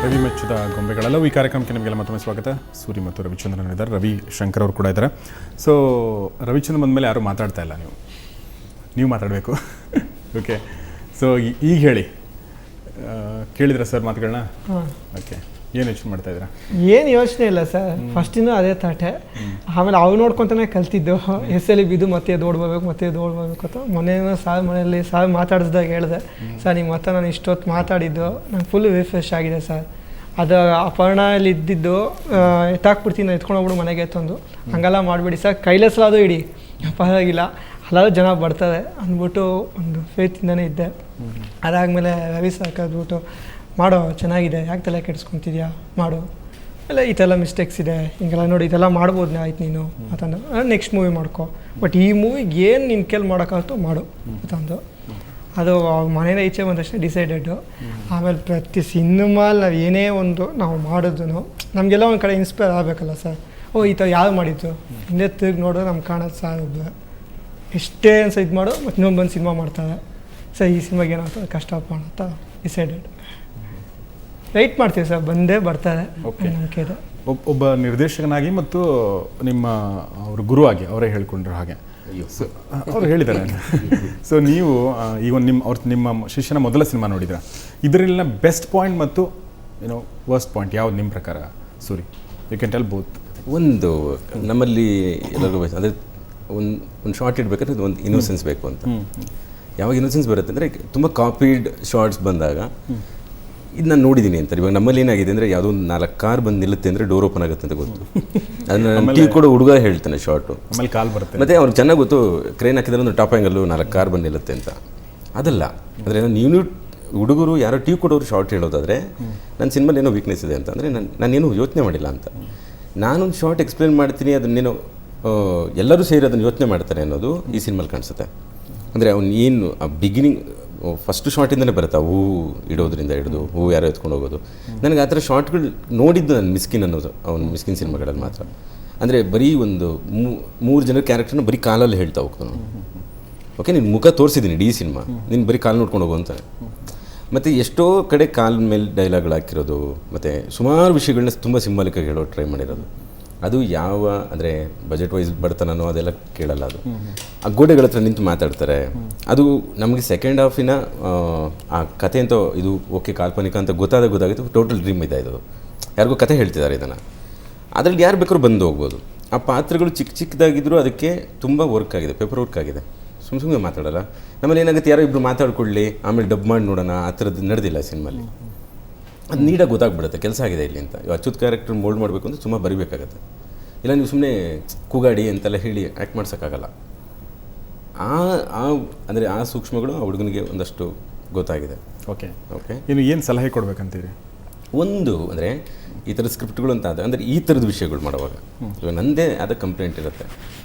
ರವಿ ಮೆಚ್ಚಿದ ಗೊಂಬೆಗಳೆಲ್ಲವೂ ಈ ಕಾರ್ಯಕ್ರಮಕ್ಕೆ ನಿಮಗೆಲ್ಲ ಮತ್ತೊಮ್ಮೆ ಸ್ವಾಗತ. ಸೂರಿ ಮತ್ತು ರವಿಚಂದ್ರನ್ ಇದ್ದಾರೆ, ರವಿ ಶಂಕರ್ ಅವರು ಕೂಡ ಇದ್ದಾರೆ. ಸೊ ರವಿಚಂದ್ರನ್ ಬಂದಮೇಲೆ ಯಾರೂ ಮಾತಾಡ್ತಾ ಇಲ್ಲ, ನೀವು ಮಾತಾಡಬೇಕು. ಓಕೆ, ಸೊ ಈಗ ಹೇಳಿ, ಕೇಳಿದ್ರ ಸರ್ ಮಾತುಗಳನ್ನ? ಓಕೆ, ಏನು ಯೋಚನೆ ಮಾಡ್ತಾ ಇದ್ದೀರಾ? ಏನು ಯೋಚನೆ ಇಲ್ಲ ಸರ್, ಫಸ್ಟಿಂದ ಅದೇ ತಾಟೆ. ಆಮೇಲೆ ಅವ್ರು ನೋಡ್ಕೊತಾನೆ ಕಲ್ತಿದ್ದು, ಎಸ್ಸಲ್ಲಿ ಬಿದ್ದು ಮತ್ತೆ ಓಡ್ಬೇಕು ಅಂತ. ಮೊನ್ನೆ ಮನೆಯಲ್ಲಿ ಮಾತಾಡಿಸಿದಾಗ ಹೇಳಿದೆ, ಸರ್ ನಿಮ್ಮ ಹತ್ರ ನಾನು ಇಷ್ಟೊತ್ತು ಮಾತಾಡಿದ್ದು ನಂಗೆ ಫುಲ್ ರಿಫ್ರೆಶ್ ಆಗಿದೆ ಸರ್. ಅದು ಅಪರ್ಣಲ್ಲಿ ಇದ್ದಿದ್ದು ಎತ್ತಾಕ್ಬಿಡ್ತೀನಿ, ನಾನು ಎತ್ಕೊಂಡು ಹೋಗ್ಬಿಡು ಮನೆಗೆ ತಂದು, ಹಂಗೆಲ್ಲ ಮಾಡಬೇಡಿ ಸರ್, ಕೈಲೆಸಲಾದು ಇಡಿ ಪರವಾಗಿಲ್ಲ, ಹಲವು ಜನ ಬರ್ತಾರೆ ಅಂದ್ಬಿಟ್ಟು ಒಂದು ಫೇತಿಂದನೇ ಇದ್ದೆ. ಅದಾದಮೇಲೆ ರವಿ ಸರ್ ಕರೆದ್ಬಿಟ್ಟು, ಮಾಡೋ ಚೆನ್ನಾಗಿದೆ, ಯಾಕೆ ತಲೆ ಕೆಡಿಸ್ಕೊತಿದ್ಯಾ, ಮಾಡು, ಇಲ್ಲ ಈ ಥರ ಮಿಸ್ಟೇಕ್ಸ್ ಇದೆ, ಹಿಂಗೆಲ್ಲ ನೋಡಿ ಇದೆಲ್ಲ ಮಾಡ್ಬೋದು ಆಯ್ತು ನೀನು ಅಂತಂದು, ನೆಕ್ಸ್ಟ್ ಮೂವಿ ಮಾಡ್ಕೊ, ಬಟ್ ಈ ಮೂವಿಗೆ ಏನು ನಿನ್ನ ಕೈಲಿ ಮಾಡೋಕ್ಕಾಗುತ್ತೋ ಮಾಡು ಅಂತಂದು. ಅದು ಮನೇಲಿ ಈಚೆ ಬಂದಷ್ಟೇ ಡಿಸೈಡೆಡ್ಡು. ಆಮೇಲೆ ಪ್ರತಿ ಸಿನಿಮಾಲ್ಲಿ ನಾವು ಏನೇ ಒಂದು ನಾವು ಮಾಡಿದ್ರು ನಮಗೆಲ್ಲ ಒಂದು ಕಡೆ ಇನ್ಸ್ಪೈರ್ ಆಗಬೇಕಲ್ಲ ಸರ್. ಈ ಥರ ಯಾರು ಮಾಡಿದ್ದು ಹಿಂದೆ ತಿರುಗಿ ನೋಡಿದ್ರೆ ನಮ್ಗೆ ಕಾಣೋದು ಸರ್, ಒಬ್ಬ ಎಷ್ಟೇ ಅನ್ಸ ಇದು ಮಾಡು ಮತ್ತು ಇನ್ನೊಂದು ಬಂದು ಸಿನಿಮಾ ಮಾಡ್ತಾರೆ ಸರ್, ಈ ಸಿನಿಮಾಗೆ ಏನಾಗ್ತದೆ ಕಷ್ಟಪ್ಪ ಅಂತ ಡಿಸೈಡೆಡ್. ವೆಯ್ಟ್ ಮಾಡ್ತೀವಿ ಸರ್, ಬಂದೇ ಬರ್ತಾರೆ ನಂಬಿಕೆ ಇದೆ. ಒಬ್ಬ ನಿರ್ದೇಶಕನಾಗಿ ಮತ್ತು ನಿಮ್ಮ ಅವ್ರ ಗುರು ಆಗಿ ಅವರೇ ಹೇಳ್ಕೊಂಡ್ರು ಹಾಗೆ, ಅವ್ರು ಹೇಳಿದ್ದಾರೆ. ಸೊ ನೀವು ಈಗ ನಿಮ್ಮ ಶಿಷ್ಯನ ಮೊದಲ ಸಿನಿಮಾ ನೋಡಿದ್ರ, ಇದರಲ್ಲಿನ ಬೆಸ್ಟ್ ಪಾಯಿಂಟ್ ಮತ್ತು ವರ್ಸ್ಟ್ ಪಾಯಿಂಟ್ ಯಾವ್ದು ನಿಮ್ಮ ಪ್ರಕಾರ? Suri, you can tell both. ಒಂದು ನಮ್ಮಲ್ಲಿ ಎಲ್ಲರಿಗೂ ಅಂದರೆ ಒಂದು ಶಾರ್ಟ್ ಇಡಬೇಕಾದ್ರೆ ಒಂದು ಇನ್ನೋಸೆನ್ಸ್ ಬೇಕು ಅಂತ. ಯಾವಾಗ ಇನ್ನೋಸೆನ್ಸ್ ಬರುತ್ತೆ ಅಂದರೆ ತುಂಬ ಕಾಪಿಡ್ ಶಾರ್ಟ್ಸ್ ಬಂದಾಗ ಇದು ನಾನು ನೋಡಿದ್ದೀನಿ ಅಂತ. ಇವಾಗ ನಮ್ಮಲ್ಲಿ ಏನಾಗಿದೆ ಅಂದರೆ ಯಾವುದೋ ಒಂದು 4 ಕಾರ್ ಬಂದು ನಿಲ್ಲುತ್ತೆ ಅಂದರೆ ಡೋರ್ ಓಪನ್ ಆಗುತ್ತೆ ಅಂತ ಗೊತ್ತು. ಅದನ್ನ ಟೀ ಕೂಡ ಹುಡುಗ ಹೇಳ್ತಾನೆ ಶಾರ್ಟು, ಆಮೇಲೆ ಕಾಲ್ ಬರುತ್ತೆ. ಮತ್ತು ಅವ್ರಿಗೆ ಚೆನ್ನಾಗಿ ಗೊತ್ತು, ಕ್ರೇನ್ ಹಾಕಿದ್ರೆ ಒಂದು ಟಾಪ್ ಆ್ಯಂಗಲ್ಲು 4 ಕಾರ್ ಬಂದು ನಿಲ್ಲುತ್ತೆ ಅಂತ. ಅದಲ್ಲ, ಅಂದರೆ ನೀವು ಹುಡುಗರು ಯಾರೋ ಟೀ ಕೊಡೋರು ಶಾರ್ಟ್ ಹೇಳೋದಾದರೆ ನನ್ನ ಸಿನಿಮಾಲಿ ಏನೋ ವೀಕ್ನೆಸ್ ಇದೆ ಅಂತ ಅಂದರೆ ನಾನೇನು ಯೋಚನೆ ಮಾಡಿಲ್ಲ ಅಂತ. ನಾನೊಂದು ಶಾರ್ಟ್ ಎಕ್ಸ್ಪ್ಲೇನ್ ಮಾಡ್ತೀನಿ, ಅದನ್ನೇನೋ ಎಲ್ಲರೂ ಸೇರಿ ಅದನ್ನು ಯೋಚನೆ ಮಾಡ್ತಾರೆ ಅನ್ನೋದು ಈ ಸಿನಿಮಾಲಿ ಕಾಣಿಸುತ್ತೆ. ಅಂದರೆ ಅವ್ನು ಏನು ಆ ಬಿಗಿನಿಂಗ್ ಫಸ್ಟ್ ಶಾರ್ಟಿಂದನೇ ಬರುತ್ತೆ, ಹೂ ಇಡೋದ್ರಿಂದ ಹಿಡಿದು ಹೂ ಯಾರೋ ಎತ್ಕೊಂಡು ಹೋಗೋದು. ನನಗೆ ಆ ಥರ ಶಾರ್ಟ್ಗಳು ನೋಡಿದ್ದು ನಾನು ಮಿಸ್ಕಿನ್ ಅನ್ನೋದು, ಅವ್ನು ಮಿಸ್ಕಿನ್ ಸಿನಿಮಾಗಳಲ್ಲಿ ಮಾತ್ರ. ಅಂದರೆ ಬರೀ ಒಂದು 3 ಜನರ ಕ್ಯಾರೆಕ್ಟರ್ನ ಬರೀ ಕಾಲಲ್ಲಿ ಹೇಳ್ತಾ ಹೋಗ್ತಾನೆ. ಓಕೆ, ನಿನ್ನ ಮುಖ ತೋರಿಸಿದ್ದೀನಿ ಇಡೀ ಸಿನಿಮಾ, ನೀನು ಬರೀ ಕಾಲು ನೋಡ್ಕೊಂಡು ಹೋಗು ಅಂತಾನೆ. ಮತ್ತು ಎಷ್ಟೋ ಕಡೆ ಕಾಲ ಮೇಲೆ ಡೈಲಾಗ್ಗಳು ಹಾಕಿರೋದು, ಮತ್ತು ಸುಮಾರು ವಿಷಯಗಳನ್ನ ತುಂಬ ಸಿಂಬಾಲಿಕಾಗಿ ಹೇಳೋ ಟ್ರೈ ಮಾಡಿರೋದು. ಅದು ಯಾವ ಅಂದರೆ ಬಜೆಟ್ ವೈಸ್ ಬರ್ತನೋ ಅದೆಲ್ಲ ಕೇಳಲ್ಲ. ಅದು ಆ ಗೋಡೆಗಳ ಹತ್ರ ನಿಂತು ಮಾತಾಡ್ತಾರೆ. ಅದು ನಮಗೆ ಸೆಕೆಂಡ್ ಹಾಫಿನ ಆ ಕತೆ ಅಂತ ಇದು ಓಕೆ ಕಾಲ್ಪನಿಕ ಅಂತ ಗೊತ್ತಾಗಿತ್ತು. ಟೋಟಲ್ ಡ್ರೀಮ್ ಇದೆ ಇದು, ಯಾರಿಗೂ ಕತೆ ಹೇಳ್ತಿದ್ದಾರೆ ಇದನ್ನು. ಅದರಲ್ಲಿ ಯಾರು ಬೇಕಾದ್ರೂ ಬಂದು ಹೋಗ್ಬೋದು. ಆ ಪಾತ್ರಗಳು ಚಿಕ್ಕದಾಗಿದ್ದರೂ ಅದಕ್ಕೆ ತುಂಬ ವರ್ಕ್ ಆಗಿದೆ, ಪೇಪರ್ ವರ್ಕ್ ಆಗಿದೆ. ಸುಮ್ಮನೆ ಮಾತಾಡೋಲ್ಲ. ನಮ್ಮಲ್ಲಿ ಏನಾಗುತ್ತೆ, ಯಾರೋ ಇಬ್ಬರು ಮಾತಾಡ್ಕೊಳ್ಳಿ ಆಮೇಲೆ ಡಬ್ ಮಾಡಿ ನೋಡೋಣ, ಆ ಥರದ್ದು ನಡೆದಿಲ್ಲ ಸಿನಿಮಾಲಿ. ಅದು ನೀಟಾಗಿ ಗೊತ್ತಾಗ್ಬಿಡುತ್ತೆ ಕೆಲಸ ಆಗಿದೆ ಇಲ್ಲಿ ಅಂತ. ಅಚ್ಚುತ್ ಕ್ಯಾರೆಕ್ಟರ್ ಮೋಲ್ಡ್ ಮಾಡಬೇಕು ಅಂದರೆ ಸುಮ್ಮ ಬರಿಬೇಕಾಗತ್ತೆ. ಇಲ್ಲ ನೀವು ಸುಮ್ಮನೆ ಕೂಗಾಡಿ ಅಂತೆಲ್ಲ ಹೇಳಿ ಆ್ಯಕ್ಟ್ ಮಾಡ್ಸೋಕ್ಕಾಗಲ್ಲ. ಅಂದರೆ ಆ ಸೂಕ್ಷ್ಮಗಳು ಆ ಹುಡುಗನಿಗೆ ಒಂದಷ್ಟು ಗೊತ್ತಾಗಿದೆ. ಓಕೆ ಓಕೆ, ಇನ್ನು ಏನು ಸಲಹೆ ಕೊಡ್ಬೇಕಂತೀರಿ? ಒಂದು ಅಂದರೆ ಈ ಥರದ ಸ್ಕ್ರಿಪ್ಟ್ಗಳು ಅಂತ ಅಂದರೆ ಈ ಥರದ ವಿಷಯಗಳು ಮಾಡುವಾಗ ಇವಾಗ ನನ್ನದೇ ಆದ ಕಂಪ್ಲೇಂಟ್ ಇರುತ್ತೆ.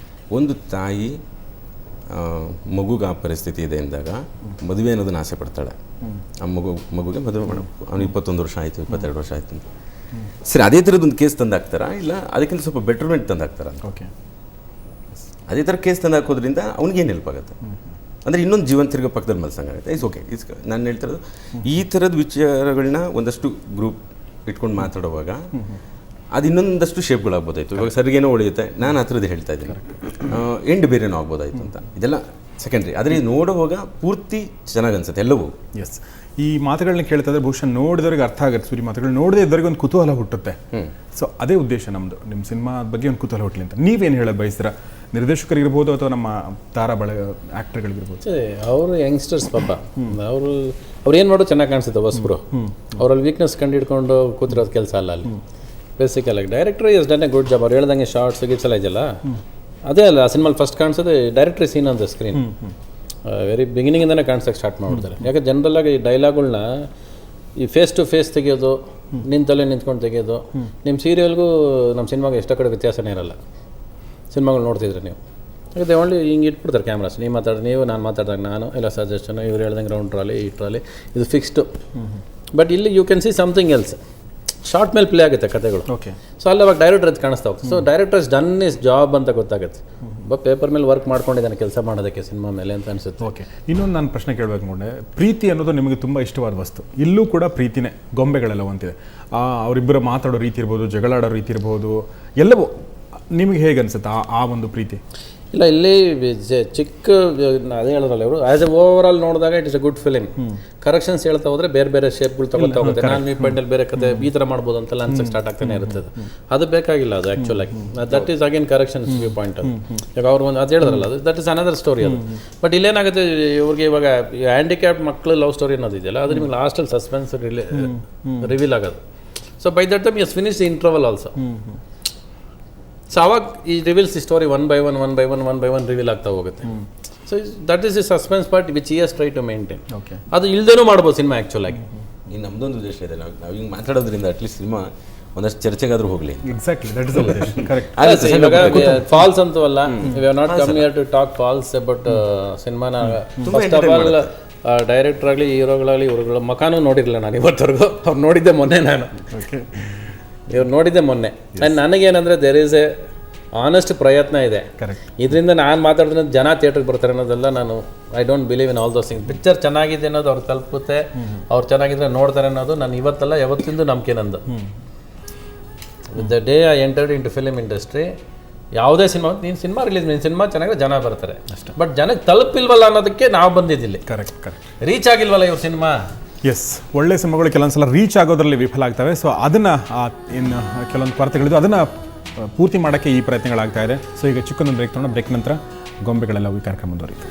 ಒಂದು ತಾಯಿ ಮಗುಗೆ ಆ ಪರಿಸ್ಥಿತಿ ಇದೆ ಅಂದಾಗ ಮದುವೆ ಅನ್ನೋದನ್ನ ಆಸೆ ಪಡ್ತಾಳೆ. ಆ ಮಗುಗೆ ಮದುವೆ ಮಾಡೋ, ಅವ್ನು 21 ವರ್ಷ ಆಯಿತು, 22 ವರ್ಷ ಆಯಿತು ಅಂತ. ಸರಿ, ಅದೇ ಥರದ್ದೊಂದು ಕೇಸ್ ತಂದಾಕ್ತಾರಾ, ಇಲ್ಲ ಅದಕ್ಕಿಂತ ಸ್ವಲ್ಪ ಬೆಟರ್ಮೆಂಟ್ ತಂದಾಕ್ತಾರ? ಓಕೆ, ಅದೇ ಥರ ಕೇಸ್ ತಂದು ಹಾಕೋದ್ರಿಂದ ಅವ್ನಿಗೇನು ಹೆಲ್ಪ್ ಆಗುತ್ತೆ ಅಂದರೆ ಇನ್ನೊಂದು ಜೀವನ ತಿರ್ಗೋ ಪಕ್ಕದಲ್ಲಿ ಮಲ್ಸಂಗಾಗುತ್ತೆ. It's okay. ನಾನು ಹೇಳ್ತಿರೋದು ಈ ಥರದ ವಿಚಾರಗಳನ್ನ ಒಂದಷ್ಟು ಗ್ರೂಪ್ ಇಟ್ಕೊಂಡು ಮಾತಾಡುವಾಗ ಅದು ಇನ್ನೊಂದಷ್ಟು ಶೇಪ್ಗಳಾಗ್ಬೋದಾಯಿತು. ಇವಾಗ ಸರಿಗೇನೋ ಉಳಿಯುತ್ತೆ, ನಾನು ಆ ಥರದ್ದು ಹೇಳ್ತಾ ಇದ್ದೀನಿ, ಎಂಡ್ ಬೇರೆನೋ ಆಗ್ಬೋದಾಯಿತು ಅಂತ. ಇದೆಲ್ಲ ಸೆಕೆಂಡ್ರಿ. ಆದರೆ ನೋಡುವಾಗ ಪೂರ್ತಿ ಚೆನ್ನಾಗಿ ಅನ್ಸುತ್ತೆ ಎಲ್ಲವೂ. ಎಸ್, ಈ ಮಾತುಗಳನ್ನ ಕೇಳ್ತಾ ಇದ್ರೆ ಬಹುಶಃ ನೋಡಿದವ್ರಿಗೆ ಅರ್ಥ ಆಗುತ್ತೆ. ಸೂರಿ ಮಾತುಗಳು ನೋಡದೇ ಇದ್ದವ್ರಿಗೆ ಒಂದು ಕುತೂಹಲ ಹುಟ್ಟುತ್ತೆ. ಸೊ ಅದೇ ಉದ್ದೇಶ ನಮ್ಮದು, ನಿಮ್ಮ ಸಿನಿಮಾ ಬಗ್ಗೆ ಒಂದು ಕುತೂಹಲ ಹುಟ್ಟಲಿ ಅಂತ. ನೀವೇನು ಹೇಳೋದು ಬಯಸ್ತೀರಾ? ನಿರ್ದೇಶಕರಿಗಿರ್ಬೋದು ಅಥವಾ ನಮ್ಮ ತಾರಾ ಆ್ಯಕ್ಟರ್ಗಳಿಗಿರ್ಬೋದು? ಅವರು ಯಂಗ್ಸ್ಟರ್ಸ್ ಪಾಪ, ಅವ್ರು ಏನು ಮಾಡೋದು ಚೆನ್ನಾಗಿ ಕಾಣಿಸುತ್ತೆ ಹೊಸಬ್ರು. ಅವರಲ್ಲಿ ವೀಕ್ನೆಸ್ ಕಂಡು ಹಿಡ್ಕೊಂಡು ಕೂತಿರೋದು ಕೆಲಸ ಅಲ್ಲ ಅಲ್ಲಿ. ಬೇಸಿಕಲಾಗಿ director is done a good job. ಅವ್ರು ಹೇಳ್ದಂಗೆ ಶಾರ್ಟ್ಸ್ ಗಿಟ್ಸ್ ಎಲ್ಲ ಇದೆಯಲ್ಲ, ಅದೇ ಅಲ್ಲ ಆ ಸಿನಿಮಾಲಿ ಫಸ್ಟ್ ಕಾಣಿಸೋದು ಡೈರೆಕ್ಟ್ರಿ scene on the screen. Very ಬಿಗಿನಿಂಗಿಂದನೇ ಕಾಣಿಸೋಕ್ಕೆ ಸ್ಟಾರ್ಟ್ ಮಾಡಿಬಿಡ್ತಾರೆ. ಯಾಕೆ ಜನರಲ್ಲಾಗಿ ಈ ಡೈಲಾಗ್ಗಳನ್ನ ಈ ಫೇಸ್ ಟು ಫೇಸ್ ತೆಗೆಯೋದು, ನಿಂತಲ್ಲೇ ನಿಂತ್ಕೊಂಡು ತೆಗೆಯೋದು, ನಿಮ್ಮ ಸೀರಿಯಲ್ಗೂ ನಮ್ಮ ಸಿನಿಮಾಗೆ ಎಷ್ಟೋ ಕಡೆ ವ್ಯತ್ಯಾಸನೇ ಇರಲ್ಲ. ಸಿನಿಮಾಗಳು ನೋಡ್ತಿದ್ರೆ ನೀವು ಯಾಕೆ ಓನ್ಲಿ ಹಿಂಗೆ ಇಟ್ಬಿಡ್ತಾರೆ ಕ್ಯಾಮ್ರಾಸ್, ನೀವು ನಾನು ಮಾತಾಡಿದಾಗ ನಾನು ಎಲ್ಲ ಸಜೆಷನ್, ಇವ್ರು ಹೇಳ್ದಂಗೆ ರೌಂಡ್ ಟ್ರಾಲಿ ಈ ಟ್ರಾಲಿ ಇದು ಫಿಕ್ಸ್ಡು. ಬಟ್ ಇಲ್ಲಿ you can see something else. Short ಮೇಲೆ ಪ್ಲೇ ಆಗುತ್ತೆ ಕಥೆಗಳು. ಓಕೆ. ಸೊ ಅಲ್ಲಿ ಅವಾಗ ಡೈರೆಕ್ಟರ್ ಅದು ಕಾಣಿಸ್ತಾ ಹೋಗ್ತದೆ. So directors done is job ಅಂತ ಗೊತ್ತಾಗುತ್ತೆ. ಒಬ್ಬ ಪೇಪರ್ ಮೇಲೆ ವರ್ಕ್ ಮಾಡ್ಕೊಂಡಿದ್ದಾನೆ ಕೆಲಸ ಮಾಡೋದಕ್ಕೆ ಸಿನಿಮಾ ಮೇಲೆ ಅಂತ ಅನಿಸುತ್ತೆ. ಓಕೆ. ಇನ್ನೊಂದು ನಾನು ಪ್ರಶ್ನೆ ಕೇಳಬೇಕು ನೋಡೆ, ಪ್ರೀತಿ ಅನ್ನೋದು ನಿಮಗೆ ತುಂಬ ಇಷ್ಟವಾದ ವಸ್ತು. ಇಲ್ಲೂ ಕೂಡ ಪ್ರೀತಿನೇ, ಗೊಂಬೆಗಳೆಲ್ಲ ಅಂತಿದೆ. ಅವರಿಬ್ಬರು ಮಾತಾಡೋ ರೀತಿ ಇರ್ಬೋದು, ಜಗಳಾಡೋ ರೀತಿ ಇರ್ಬೋದು, ಎಲ್ಲವೂ ನಿಮಗೆ ಹೇಗೆ ಅನಿಸುತ್ತೆ ಆ ಒಂದು ಪ್ರೀತಿ? ಇಲ್ಲ, ಇಲ್ಲಿ ಚಿಕ್ಕ ಅದೇ ಹೇಳಿದ್ರಲ್ಲ ಇವರು, ಆ್ಯಸ್ ಎ ಓವರ್ ಆಲ್ ನೋಡಿದಾಗ it is A good film. Corrections ಹೇಳ್ತಾ ಹೋದ್ರೆ ಬೇರೆ ಬೇರೆ ಶೇಪ್ಗಳು ತಗೊಳ್ತಾ ಹೋಗುತ್ತೆ. ನಾನು ಈ ಪಾಯಿಂಟಲ್ಲಿ ಬೇರೆ ಕತೆ ಈ ಥರ ಮಾಡ್ಬೋದು ಅಂತೆಲ್ಲ ಅನ್ಸಕ್ಕೆ ಸ್ಟಾರ್ಟ್ ಆಗ್ತಾನೆ ಇರ್ತದೆ. ಅದು ಬೇಕಾಗಿಲ್ಲ, ಅದು ಆ್ಯಕ್ಚುಲಾಗಿ that is again corrections view point. ಅದು ಇವಾಗ ಅವ್ರು ಒಂದು ಅದು ಹೇಳಿದ್ರಲ್ಲ, ಅದು ದಟ್ ಇಸ್ ಅನದರ್ ಸ್ಟೋರಿ ಅದು. ಬಟ್ ಇಲ್ಲೇನಾಗುತ್ತೆ, ಇವ್ರಿಗೆ ಇವಾಗ ಹ್ಯಾಂಡಿಕ್ಯಾಪ್ಡ್ ಮಕ್ಕಳು ಲವ್ ಸ್ಟೋರಿ ಅನ್ನೋದು ಇದೆಯಲ್ಲ, ಅದು ನಿಮಗೆ ಲಾಸ್ಟಲ್ಲಿ ಸಸ್ಪೆನ್ಸ್ ರಿವೀಲ್ ಆಗೋದು. So by that time has finish the interval also. So ಅವಾಗ ಈ reveals the story one by one reveal ಆಗ್ತಾ ಹೋಗುತ್ತೆ. So that is the suspense part which he has try to maintain. Okay. ಅದು ಇಲ್ದೇನೂ ಮಾಡ್ಬೋದು cinema ಆ್ಯಕ್ಚುಲಾಗಿ. ಇನ್ನು ನಮ್ಮದೊಂದು ಉದ್ದೇಶ ಇದೆ, ನಾವು ಹಿಂಗೆ ಮಾತಾಡೋದ್ರಿಂದ ಅಟ್ಲೀಸ್ಟ್ ಸಿನಿಮಾ ಒಂದಷ್ಟು ಚರ್ಚೆಗಾದರೂ ಹೋಗಲಿ. ಎಕ್ಸಾಕ್ಟ್ಲಿ, ದಟ್ ಇಸ್ ದ ಉದ್ದೇಶ. ಕರೆಕ್ಟ್. ಇವಾಗ ಫಾಲ್ಸ್ ಅಂತೂ ಅಲ್ಲ, we are not come here to talk faults but ಸಿನಿಮಾನ ಫಸ್ಟ್ ಆಫ್ ಆಲ್ ಡೈರೆಕ್ಟರ್ ಆಗಲಿ, ಹೀರೋಗಳಾಗಲಿ, ಇವ್ರುಗಳ ಮಕಾನೂ ನೋಡಿರಲಿಲ್ಲ ನಾನು ಇವತ್ತವರೆಗೂ. ಅವ್ರು ನೋಡಿದ್ದೆ ಮೊನ್ನೆ, ನಾನು ಇವ್ರು ನೋಡಿದ್ದೆ ಮೊನ್ನೆ. ಆ್ಯಂಡ್ ನನಗೇನಂದರೆ ದೇರ್ ಈಸ್ ಎ ಆನೆಸ್ಟ್ ಪ್ರಯತ್ನ ಇದೆ. ಕರೆಕ್ಟ್. ಇದರಿಂದ ನಾನು ಮಾತಾಡಿದ್ರೆ ಜನ ಥಿಯೇಟ್ರಿಗೆ ಬರ್ತಾರೆ ಅನ್ನೋದೆಲ್ಲ ನಾನು I don't believe in all those things. Picture ಚೆನ್ನಾಗಿದೆ ಅನ್ನೋದು ಅವ್ರು ತಲುಪುತ್ತೆ, ಅವ್ರು ಚೆನ್ನಾಗಿದ್ರೆ ನೋಡ್ತಾರೆ ಅನ್ನೋದು ನಾನು ಇವತ್ತಲ್ಲ ಯಾವತ್ತಿಂದು ನಂಬಿಕೆ ನಂದು. With the day I entered into film industry, ಯಾವುದೇ ಸಿನಿಮಾ ನೀನು ಸಿನಿಮಾ ರಿಲೀಸ್, ನೀನು ಸಿನಿಮಾ ಚೆನ್ನಾಗಿದ್ರೆ ಜನ ಬರ್ತಾರೆ ಅಷ್ಟೇ. ಬಟ್ ಜನಕ್ಕೆ ತಲುಪಿಲ್ವಲ್ಲ ಅನ್ನೋದಕ್ಕೆ ನಾವು ಬಂದಿದ್ದಿಲ್ಲ. Correct, correct. ರೀಚ್ ಆಗಿಲ್ವಲ್ಲ ಇವ್ರ ಸಿನಿಮಾ. ಎಸ್, ಒಳ್ಳೆ ಸಿನಿಮಾಗಳು ಕೆಲವೊಂದ್ಸಲ ರೀಚ್ ಆಗೋದ್ರಲ್ಲಿ ವಿಫಲ ಆಗ್ತವೆ. ಸೊ ಅದನ್ನು ಇನ್ನು ಕೆಲವೊಂದು ಕೊರತೆಗಳಿದ್ದು ಅದನ್ನು ಪೂರ್ತಿ ಮಾಡೋಕ್ಕೆ ಈ ಪ್ರಯತ್ನಗಳಾಗ್ತಾ ಇದೆ. ಸೊ ಈಗ ಚಿಕ್ಕದೊಂದು ಬ್ರೇಕ್ ತೊಗೊಂಡು ಬ್ರೇಕ್ ನಂತರ ಗೊಂಬೆಗಳೆಲ್ಲ ಈ ಕಾರ್ಯಕ್ರಮ ಮುಂದುವರಿಯುತ್ತೆ.